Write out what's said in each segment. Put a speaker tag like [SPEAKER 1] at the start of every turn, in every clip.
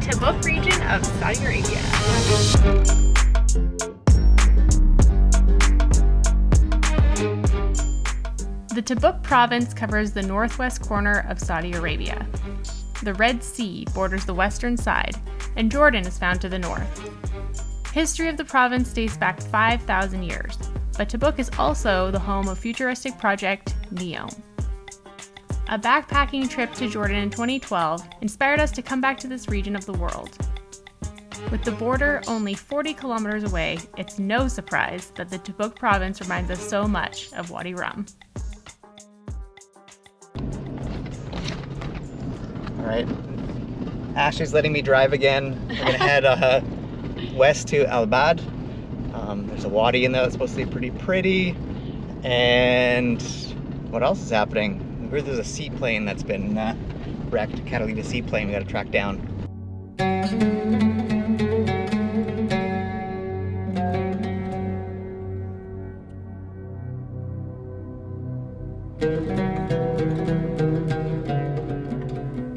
[SPEAKER 1] TABUK region of Saudi Arabia. The TABUK province covers the northwest corner of Saudi Arabia. The Red Sea borders the western side, and Jordan is found to the north. History of the province dates back 5,000 years, but TABUK is also the home of futuristic project NEOM. A backpacking trip to Jordan in 2012 inspired us to come back to this region of the world. With the border only 40 kilometers away, it's no surprise that the TABUK province reminds us so much of Wadi Rum.
[SPEAKER 2] All right, Ashley's letting me drive again. We're gonna head west to Al-Bad. There's a wadi in there that's supposed to be pretty. And what else is happening? I heard there's a seaplane that's been wrecked, Catalina seaplane we gotta track down.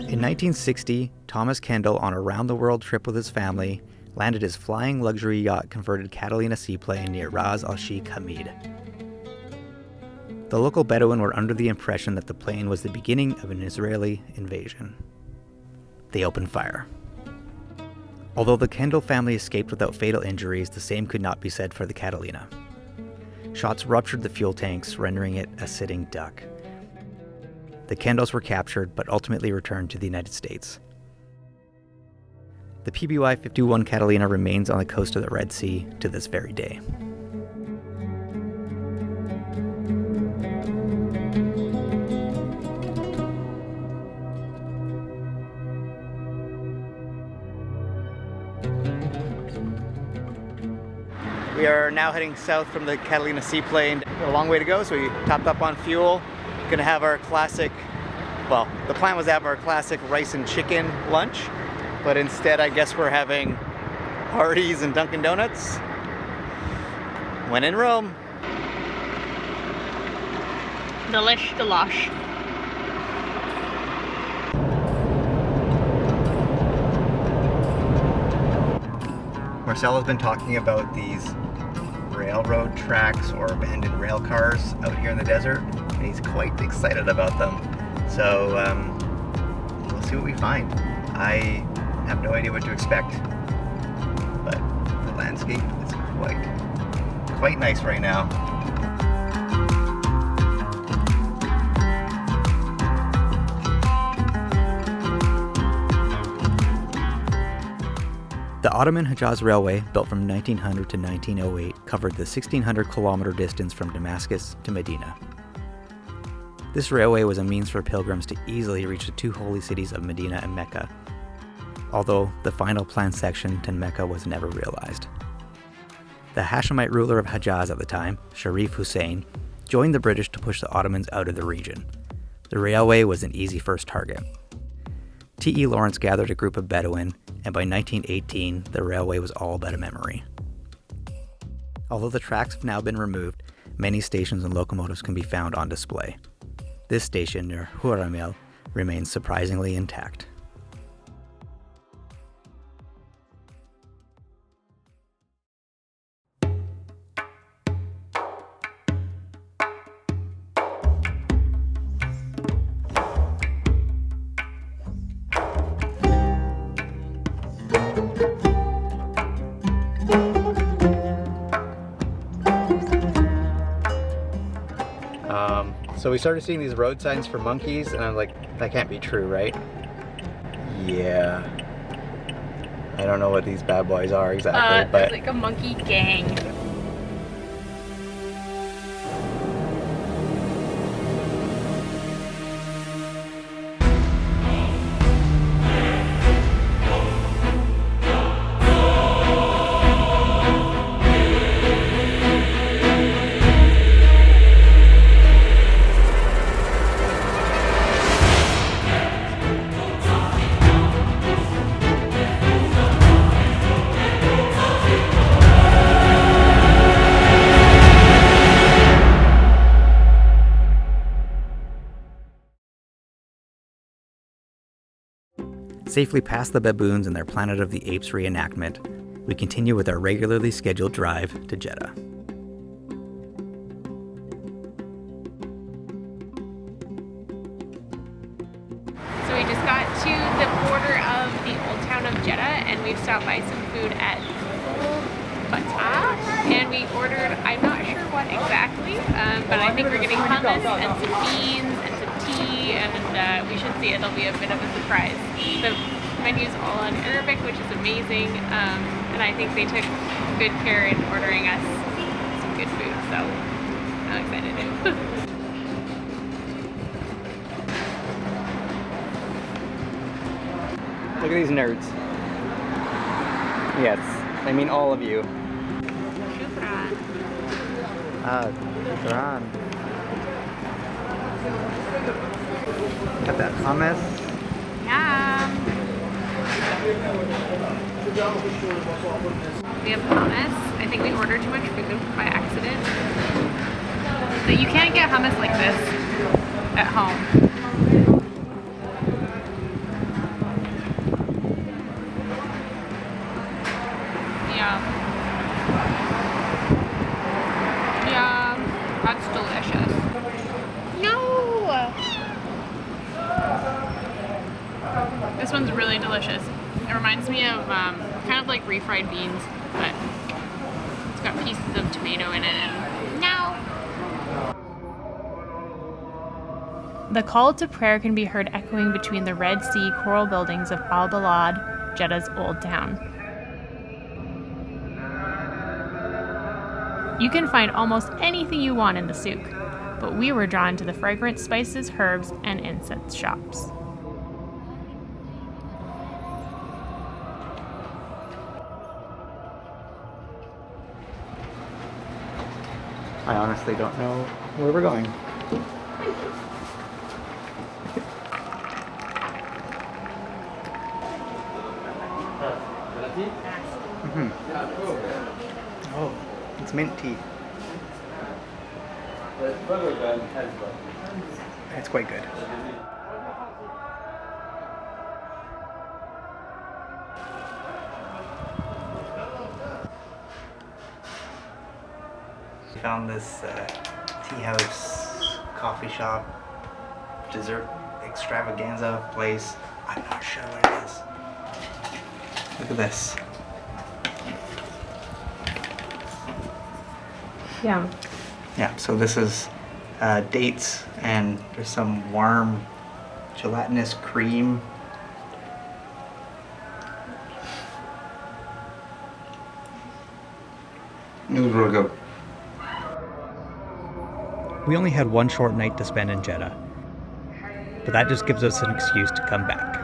[SPEAKER 2] In 1960, Thomas Kendall, on a round-the-world trip with his family, landed his flying luxury yacht-converted Catalina seaplane near Ras Al Sheikh Hamid. The local Bedouin were under the impression that the plane was the beginning of an Israeli invasion. They opened fire. Although the Kendall family escaped without fatal injuries, the same could not be said for the Catalina. Shots ruptured the fuel tanks, rendering it a sitting duck. The Kendalls were captured, but ultimately returned to the United States. The PBY-51 Catalina remains on the coast of the Red Sea to this very day. We are now heading south from the Catalina seaplane. A long way to go, so we topped up on fuel. Gonna have our classic, well, the plan was to have our classic rice and chicken lunch, but instead I guess we're having Hardee's and Dunkin' Donuts. When in Rome.
[SPEAKER 1] Delish, delush.
[SPEAKER 2] Marcelo's been talking about these railroad tracks or abandoned rail cars out here in the desert, and he's quite excited about them. So we'll see what we find. I have no idea what to expect, but the landscape is quite nice right now. The Ottoman Hejaz Railway, built from 1900 to 1908, covered the 1,600-kilometer distance from Damascus to Medina. This railway was a means for pilgrims to easily reach the two holy cities of Medina and Mecca, although the final planned section to Mecca was never realized. The Hashemite ruler of Hejaz at the time, Sharif Hussein, joined the British to push the Ottomans out of the region. The railway was an easy first target. T.E. Lawrence gathered a group of Bedouin, and by 1918, the railway was all but a memory. Although the tracks have now been removed, many stations and locomotives can be found on display. This station near Huramel remains surprisingly intact. So we started seeing these road signs for monkeys, and I'm like, that can't be true, right? Yeah. I don't know what these bad boys are exactly, but...
[SPEAKER 1] It's like a monkey gang.
[SPEAKER 2] Safely past the baboons and their Planet of the Apes reenactment, we continue with our regularly scheduled drive to Jeddah.
[SPEAKER 1] So we just got to the border of the old town of Jeddah, and we've stopped by some food at Wahbah, and we ordered, I'm not sure what exactly, but I think we're getting hummus and some beans and some tea, and we should see it. It'll be a bit of a surprise. The menu's all in Arabic, which is amazing, and I think they took good care in ordering us some good food, so I'm excited too.
[SPEAKER 2] Look at these nerds. Yes, I mean all of you.
[SPEAKER 1] Shukran.
[SPEAKER 2] Shukran. Got that hummus.
[SPEAKER 1] Yum. We have hummus. I think we ordered too much food by accident. But you can't get hummus like this at home. Yeah, that's delicious. No! This one's really delicious. It reminds me of kind of like refried beans, but it's got pieces of tomato in it. And no! The call to prayer can be heard echoing between the Red Sea coral buildings of Al Balad, Jeddah's old town. You can find almost anything you want in the souk, but we were drawn to the fragrant spices, herbs, and incense shops.
[SPEAKER 2] I honestly don't know where we're going. Oh, it's mint tea. It's quite good. Found this tea house, coffee shop, dessert extravaganza place. I'm not sure what it is. Look at this.
[SPEAKER 1] Yeah.
[SPEAKER 2] Yeah, so this is dates, and there's some warm gelatinous cream. It was really good. We only had one short night to spend in Jeddah, but that just gives us an excuse to come back.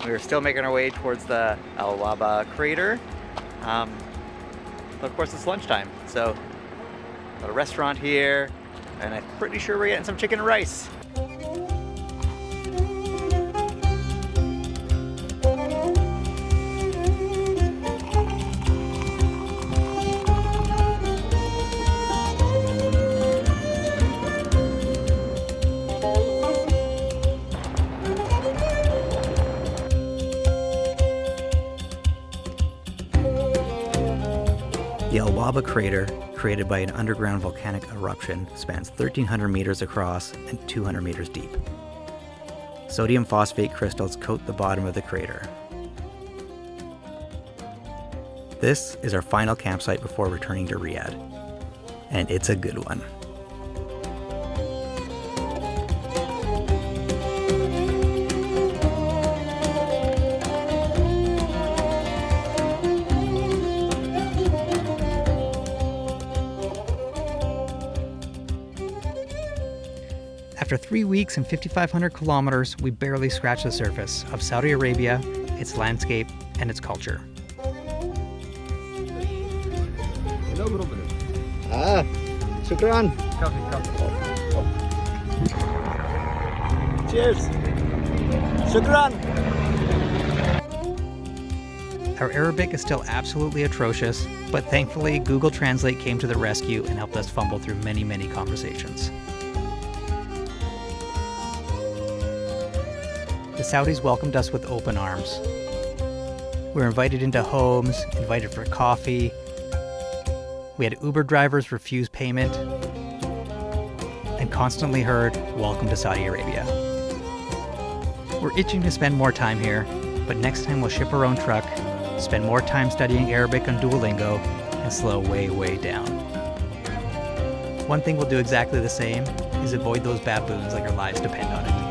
[SPEAKER 2] We're still making our way towards the Al Wahbah crater, but of course it's lunchtime, so got a restaurant here, and I'm pretty sure we're getting some chicken and rice. The Al Wahbah crater, created by an underground volcanic eruption, spans 1,300 meters across and 200 meters deep. Sodium phosphate crystals coat the bottom of the crater. This is our final campsite before returning to Riyadh, and it's a good one. After 3 weeks and 5,500 kilometers, we barely scratched the surface of Saudi Arabia, its landscape, and its culture.
[SPEAKER 3] Shukran. Cheers. Shukran.
[SPEAKER 2] Our Arabic is still absolutely atrocious, but thankfully Google Translate came to the rescue and helped us fumble through many, many conversations. The Saudis welcomed us with open arms. We were invited into homes, invited for coffee. We had Uber drivers refuse payment, and constantly heard, "Welcome to Saudi Arabia." We're itching to spend more time here, but next time we'll ship our own truck, spend more time studying Arabic on Duolingo, and slow way, way down. One thing we'll do exactly the same is avoid those baboons like our lives depend on it.